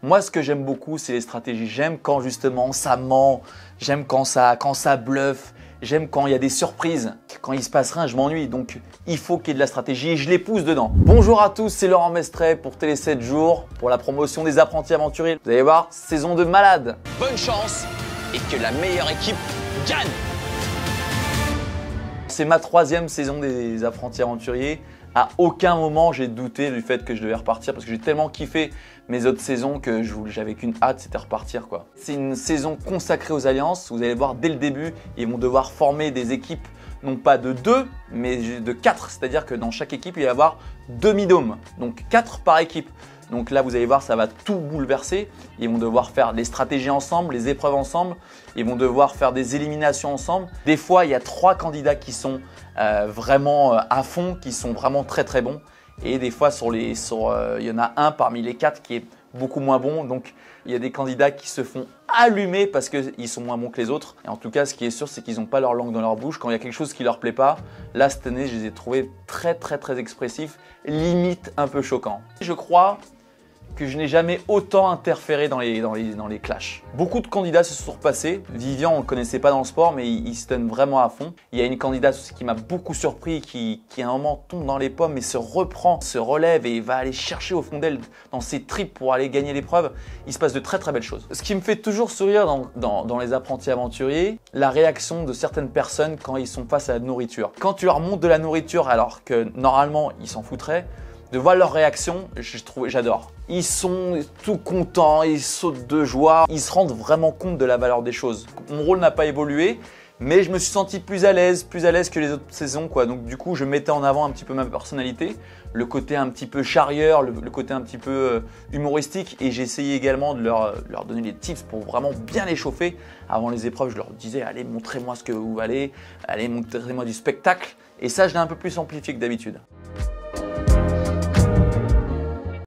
Moi, ce que j'aime beaucoup, c'est les stratégies. J'aime quand justement ça ment, j'aime quand ça bluffe, j'aime quand il y a des surprises. Quand il se passe rien, je m'ennuie. Donc, il faut qu'il y ait de la stratégie et je les pousse dedans. Bonjour à tous, c'est Laurent Mestret pour Télé 7 jours, pour la promotion des apprentis aventuriers. Vous allez voir, saison de malade. Bonne chance et que la meilleure équipe gagne. C'est ma 3e saison des apprentis aventuriers. À aucun moment j'ai douté du fait que je devais repartir parce que j'ai tellement kiffé mes autres saisons que j'avais qu'une hâte, c'était repartir quoi. C'est une saison consacrée aux alliances. Vous allez voir dès le début, ils vont devoir former des équipes non pas de 2 mais de 4. C'est-à-dire que dans chaque équipe il va y avoir demi-dôme, donc 4 par équipe. Donc là, vous allez voir, ça va tout bouleverser. Ils vont devoir faire les stratégies ensemble, les épreuves ensemble. Ils vont devoir faire des éliminations ensemble. Des fois, il y a 3 candidats qui sont vraiment à fond, qui sont vraiment très très bons. Et des fois, il y en a un parmi les 4 qui est beaucoup moins bon. Donc, il y a des candidats qui se font allumer parce qu'ils sont moins bons que les autres. Et en tout cas, ce qui est sûr, c'est qu'ils n'ont pas leur langue dans leur bouche. Quand il y a quelque chose qui ne leur plaît pas, là, cette année, je les ai trouvés très très très expressifs, limite un peu choquants. Je crois que je n'ai jamais autant interféré dans les clashs. Beaucoup de candidats se sont repassés. Vivian, on ne le connaissait pas dans le sport, mais il se donne vraiment à fond. Il y a une candidate aussi qui m'a beaucoup surpris, qui à un moment tombe dans les pommes et se reprend, se relève et va aller chercher au fond d'elle dans ses tripes pour aller gagner l'épreuve. Il se passe de très très belles choses. Ce qui me fait toujours sourire dans les apprentis aventuriers, la réaction de certaines personnes quand ils sont face à la nourriture. Quand tu leur montres de la nourriture alors que normalement ils s'en foutraient, de voir leur réaction, j'adore. Ils sont tout contents, ils sautent de joie, ils se rendent vraiment compte de la valeur des choses. Mon rôle n'a pas évolué, mais je me suis senti plus à l'aise que les autres saisons, quoi. Donc du coup, je mettais en avant un petit peu ma personnalité, le côté un petit peu charrieur, le côté un petit peu humoristique, et j'ai essayé également de leur donner des tips pour vraiment bien les chauffer. Avant les épreuves, je leur disais, allez, montrez-moi ce que vous valez, allez, montrez-moi du spectacle. Et ça, je l'ai un peu plus amplifié que d'habitude.